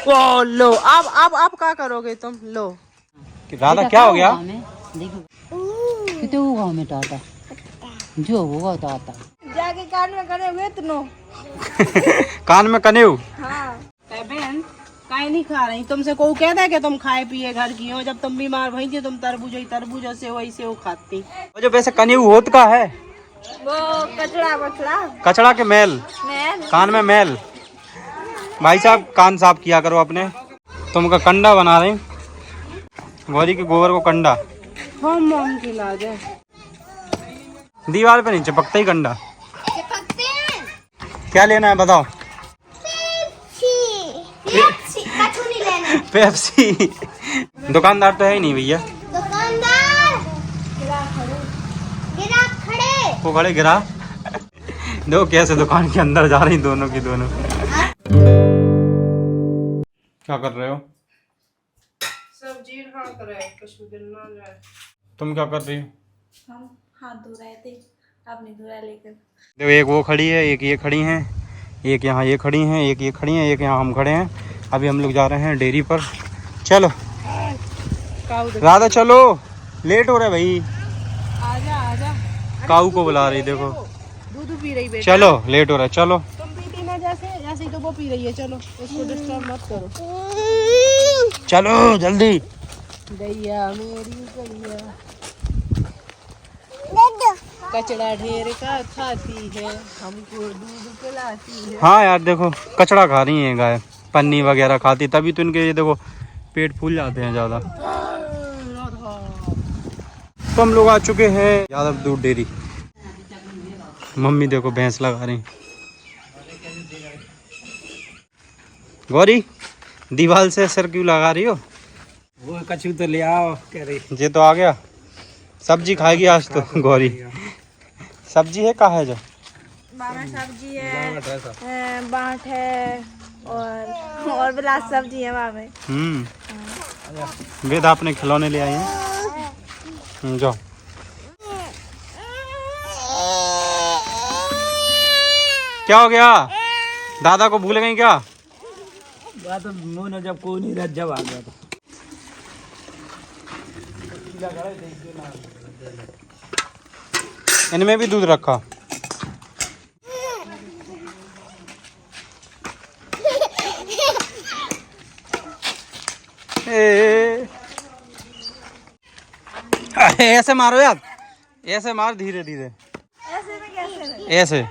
ओ लो, अब क्या करोगे तुम? लो राधा क्या हो गया? कितने गाँव में टाटा जो होगा तो आता जाके कान में करे हुए तुनो। कान में कनेऊ। हाँ बहन काहे नहीं खा रही? तुमसे कोई कहता है कि तुम खाए पिए घर की हो? जब तुम बीमार भई थी तुम तरबूज से वही से वो खाती। वो जो वैसे कनेऊ होत का है वो कचड़ा बचड़ा कचड़ा के मैल, कान में मैल। भाई साहब कान साफ किया करो अपने। तुमका कंडा बना रही गौरी के गोबर को कंडा। हम मम की लाज है। दीवार पे नहीं चिपकता ही कंडा। क्या लेना है बताओ? पेप्सी। दुकानदार तो है ही नहीं भैया। वो खड़े गिरा। देखो कैसे दुकान के अंदर जा रही दोनों की दोनों। क्या कर रहे हो? सब्जी ढाक रहे कुछ दिन ना जाए। तुम क्या कर रही हो? हम हाथ धो रहे थे, अब नहीं धो रहा लेकिन। देखो एक वो खड़ी है, एक ये खड़ी हैं, एक यहाँ ये खड़ी हैं, एक ये खड़ी हैं, एक यहाँ हम खड़े हैं। अभी हम लोग जा रहे हैं डेयरी पर। चलो राधा चलो, लेट हो रहा है भाई। आजा आजा। काऊ को बुला रही देखो। दूध पी रही बेटा। चलो लेट हो रहा है चलो। तुम पीती ना जैसे जैसे ही तो वो पी रही है। चलो उसको डिस्टर्ब मत करो। चलो जल्दी। दैया मेरी गैया कचड़ा ढेर का खाती है, हमको दूध पिलाती है। हाँ यार देखो कचड़ा खा रही है गाय, पन्नी वगैरह खाती, तभी तो इनके ये देखो पेट फूल जाते हैं ज़्यादा। तो हम लोग आ चुके हैं यादव दूध डेयरी। मम्मी देखो भैंस लगा रही। गौरी दीवार से सर क्यों लगा रही हो? वो कछू तो ले आओ कह रही। ये तो आ गया। सब्जी खाएगी आज तो गौरी। सब्जी है कहाँ है जो? बारह सब्जी है, बाट है और बिलास सब्जी है वहाँ में। वेद आपने खिलौने ले आए हैं। जाओ। क्या हो गया? दादा को भूल गई क्या? बात मुँह जब कोई नहीं रह जब आ गया तो। इनमें भी दूध रखा। ऐसे मारो यार, ऐसे मार धीरे धीरे। ऐसे में कैसे? ऐसे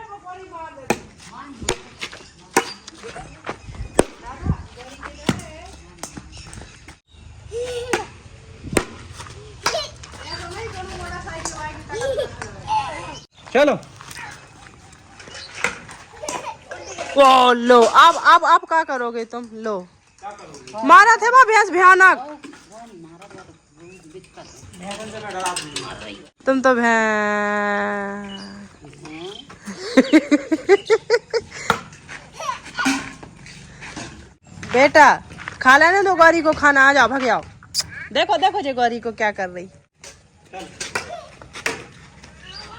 चलो। ओ लो, अब क्या करोगे तुम? लो मारा थे वह भैंस भयानक। तुम तो बेटा खा लेने दो गौरी को खाना। आ जाओ भाग जाओ। देखो देखो जो गौरी को क्या कर रही।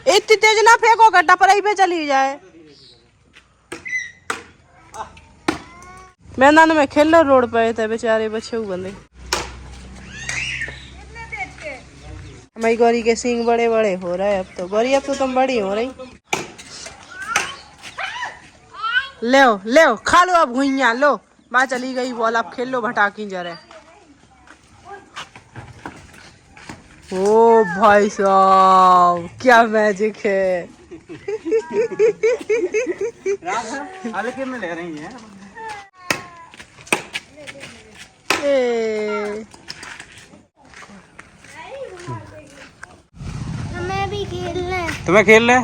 इतनी तेज ना फेंको कि टपराई पे चली जाए। मैदान में खेल लो, रोड पे थे बेचारे बच्चे बंदे। हमारी गौरी के सींग बड़े बड़े हो रहे हैं अब तो। गौरी अब तो तुम बड़ी हो रही। ले खा लो अब भुइया। लो माँ चली गई बॉल, अब खेल लो भटाकी जरे। ओ भाई साहब क्या मैजिक है। हल्के में ले रही हैं। हमें भी खेलना है। तुम्हें खेलना है?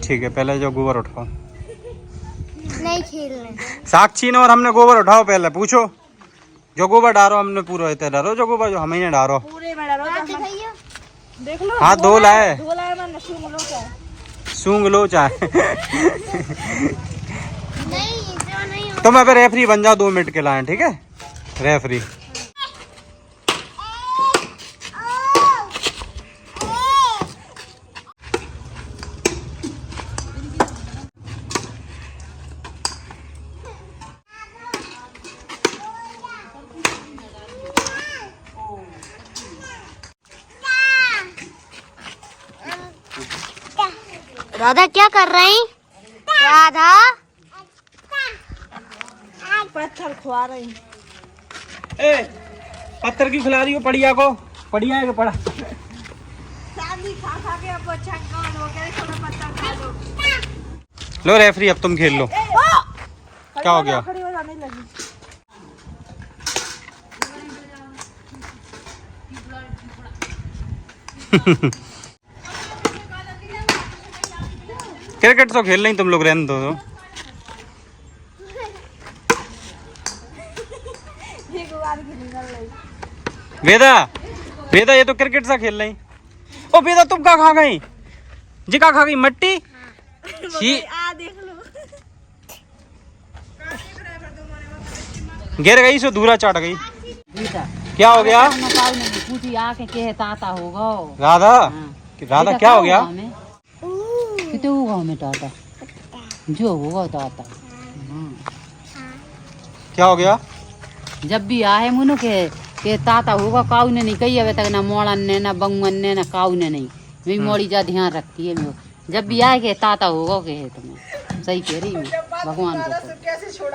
ठीक है पहले जो गोबर उठाओ। नहीं खेलना। साक्षी ने और हमने गोबर उठाओ पहले पूछो। जो गोबर डारो हमने पूरा इतना डारो, जो गोबर जो हमें ने डारो पूरे में डालो। देख लो हाँ धो लाए। सूंघ लो चाहे। नहीं तुम अगर रेफरी बन जाओ 2 मिनट के लाए, ठीक है? रेफरी राधा क्या कर रही? राधा पत्थर खुआ रही। ए, पत्थर क्यों खिला रही हो पड़िया को? पड़िया है कि पड़ा? शादी खा खा के अब अच्छा कान हो गया, थोड़ा पत्थर खा लो। लो रेफरी, अब तुम खेल लो। क्या हो गया? खड़ी हो जाने लगी। क्रिकेट तो खेल नहीं तुम लोग, रहने दो। वेदा, वेदा ये तो क्रिकेट सा खेल रही। ओ वेदा तुम क्या खा गई? जी क्या खा गई? मट्टी? छी, आ देख लो। गिर गई सो धूरा चाट गई। बेटा क्या हो गया? काऊ ने पूछी आके के ताता होगा। राधा, राधा बेटा, क्या हो गया? कितने वो गाँव में ताता जो होगा ताता। क्या हो गया? जब भी आए मुनो के ताता होगा, काऊ ने नहीं कही अभी तक, ना मोड़न ने ना बंगन ने ना काऊ ने नहीं। मेरी मोड़ी जा ध्यान रखती है मेरे। जब भी आए के ताता होगा के है तुम्हें। सही कह रही मैं, भगवान को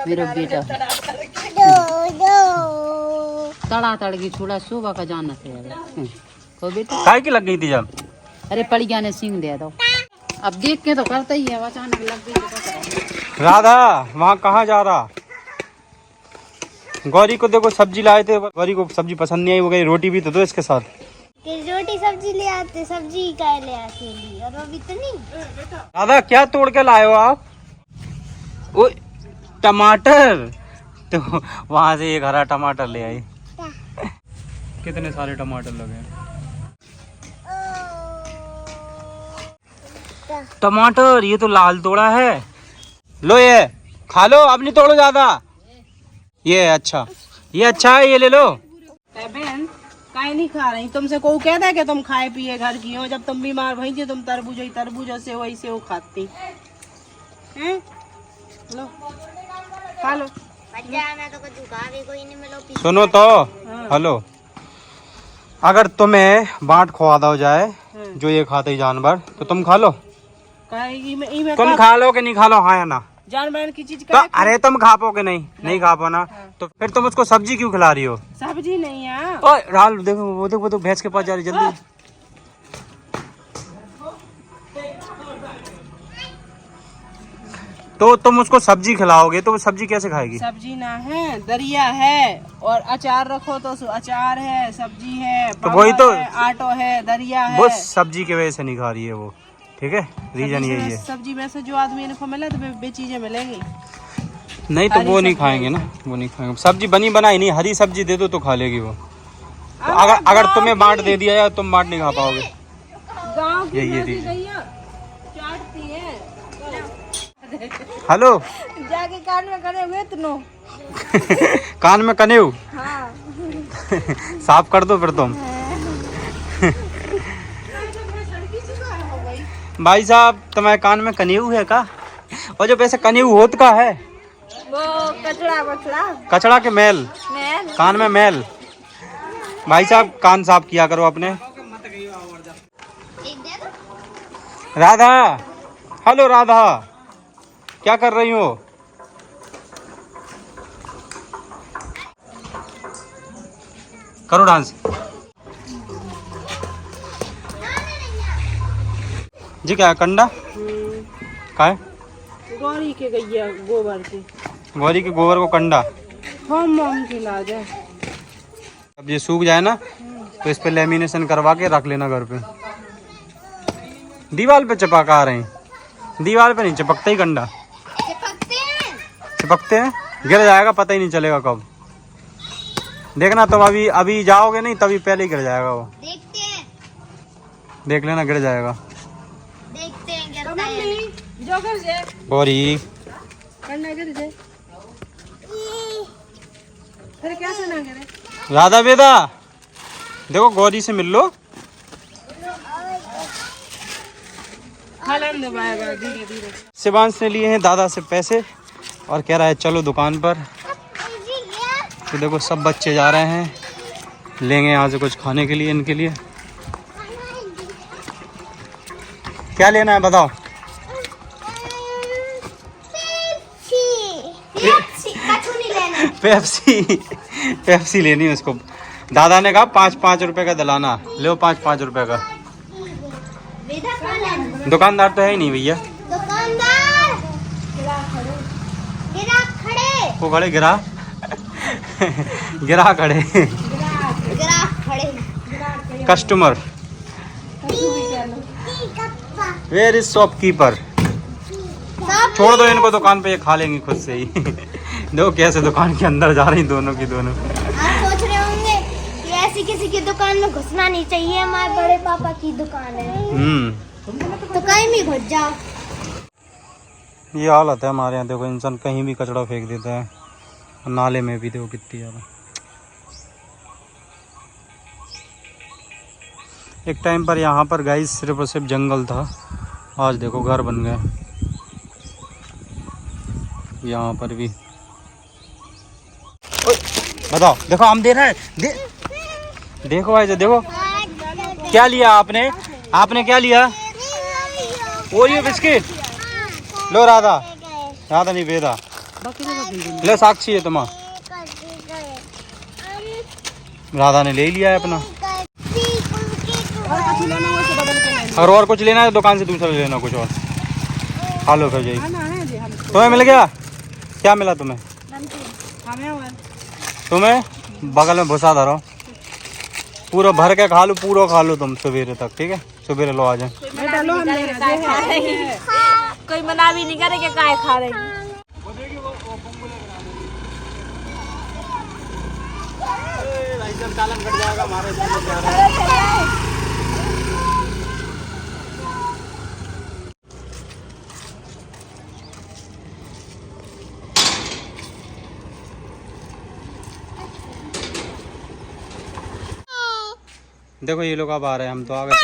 मेरा बेटा तड़ा तड़ की छोड़ा सुबह का जाना थे को बेटा। काय की लग गई थी जब? अरे पड़िया ने सिंह दे दो। अब देख के तो करता ही है, अचानक लग गई तो क्या करें? राधा वहाँ कहाँ जा रहा? गौरी को देखो सब्जी लाए थे, गौरी को सब्जी पसंद नहीं आई, वो गई रोटी भी तो दो इसके साथ। रोटी सब्जी ले आते, सब्जी का ले आते लिए, और अभी तो नहीं। राधा क्या तोड़ के लाए हो आप? ओ टमाटर, तो वहाँ से एक हरा टमाटर ले आई। कितने सारे टमाटर लगे। टमाटर ये तो लाल तोड़ा है। लो ये खा लो, अब नहीं तोड़ो ज्यादा। ये अच्छा, ये अच्छा है, ये ले लो। बहन काहे नहीं खा रही? तुमसे कोई कहता है कि तुम खाए पिए घर की हो? जब तुम बीमार भई थी तुम तरबूज से वही से वो खाती हैं। लो खा लो। मैं तो कुछ खा भी कोई नहीं मिलो। सुनो तो, हेलो, अगर तुम्हें बांट खुआ दो जाए जो ये खाते ही जानवर, तो तुम खा लो। तुम खा लो कि नहीं खा लो, हाँ या ना? जानवर की चीज तो का अरे तुम खा पाओगे नहीं? नहीं खा पाना तो फिर तुम उसको सब्जी क्यों खिला रही हो? सब्जी नहीं है। ओए राल देखो, वो तो भैंस के पास जा रही, जल्दी। तो तुम उसको सब्जी खिलाओगे तो वो सब्जी कैसे खाएगी? सब्जी ना है, दरिया है, और अचार रखो तो अचार है, सब्जी है, तो वही तो है, आटो है, दरिया है। वो सब्जी की वजह से नहीं खा रही है वो, ठीक है? रीजन यही है। सब्जी में से जो आदमी को मिले तो वे चीजें मिलेंगी। नहीं तो वो नहीं खाएंगे ना, वो नहीं खाएंगे। सब्जी बनी बनाई नहीं, हरी सब्जी दे दो तो खा लेगी वो। तो अगर तुम्हें बांट दे दिया या तुम बांट नहीं खा पाओगे। गाँव की यही नदी गैया चाटती है। हेलो, जाके कान में करे हुए तुनो। कान में कने हो? हाँ। साफ कर दो फिर तुम। भाई साहब तुम्हारे कान में कनेऊ है का? और जो वैसे कनेऊ होत का है वो कचड़ा बचड़ा कचड़ा के मैल, कान में मैल। भाई साहब कान साफ किया करो अपने। राधा, हेलो राधा, क्या कर रही हो? करो डांस। जी क्या है? कंडा का है? गौरी के गैया गोबर की। गौरी के गोबर को कंडा हम खिला दे। अब ये सूख जाए ना तो इस पे लेमिनेशन करवा के रख लेना घर पे। दीवार पे चिपका रहे हैं, दीवार पे नहीं चिपकता ही कंडा। चिपकते हैं, गिर जाएगा, पता ही नहीं चलेगा कब। देखना तुम अभी जाओगे नहीं तभी पहले ही गिर जाएगा वो। देखते हैं, देख लेना गिर जाएगा। देखते हैं गिरता है। जो गिर जाए गौरी, कंडा गिर जाए फिर कैसे ना गिरे? राधा बेदा देखो, गौरी से मिल लो। धीरे धीरे। शिवांश ने लिए हैं दादा से पैसे और कह रहा है चलो दुकान पर। तो देखो सब बच्चे जा रहे हैं, लेंगे यहाँ से कुछ खाने के लिए इनके लिए। क्या लेना है बताओ? पेप्सी लेनी है उसको। दादा ने कहा 5-5 रुपए का दिलाना, लो 5-5 रुपए का। दुकानदार तो है ही नहीं भैया। दुकानदार गिराक खड़े, वो खड़े गिरा गिरा खड़े गिराक खड़े। कस्टमर। Where is shopkeeper. छोड़ दो इनको दुकान पे, ये खा लेंगी खुद से ही। देखो कैसे दुकान के अंदर जा रही दोनों की दोनों। आप सोच रहे होंगे कि ऐसी किसी की दुकान में घुसना नहीं चाहिए, हमारे बड़े पापा की दुकान है तो कहीं भी घुस जाओ। ये हालत है हमारे यहाँ। देखो इंसान कहीं भी कचरा फेंक देता है, नाले में भी देखो कितनी ज़्यादा। एक टाइम पर यहाँ पर गाइस सिर्फ और सिर्फ जंगल था, आज देखो घर बन गए यहाँ पर भी। ओए, बताओ, देखो आम दे रहा है। देखो भाई, देखो क्या लिया आपने। आपने क्या लिया? Oreo biscuit. लो राधा, राधा नहीं बेदा, ले साक्षी है तुम्हारा। राधा ने ले लिया है अपना। और कुछ लेना है दुकान से दूसरा ले लेना कुछ और। खा लो फिर जाइए। तुम्हें मिल गया? क्या मिला तुम्हें? तुम्हें बगल में भुसा धरो, पूरा भर के खा लो, पूरा खा लो तुम सवेरे तक, ठीक है? सवेरे लो आ जाए। कोई मना भी नहीं करे कि काय खा रहे। देखो ये लोग अब आ रहे हैं, हम तो आ गए थे।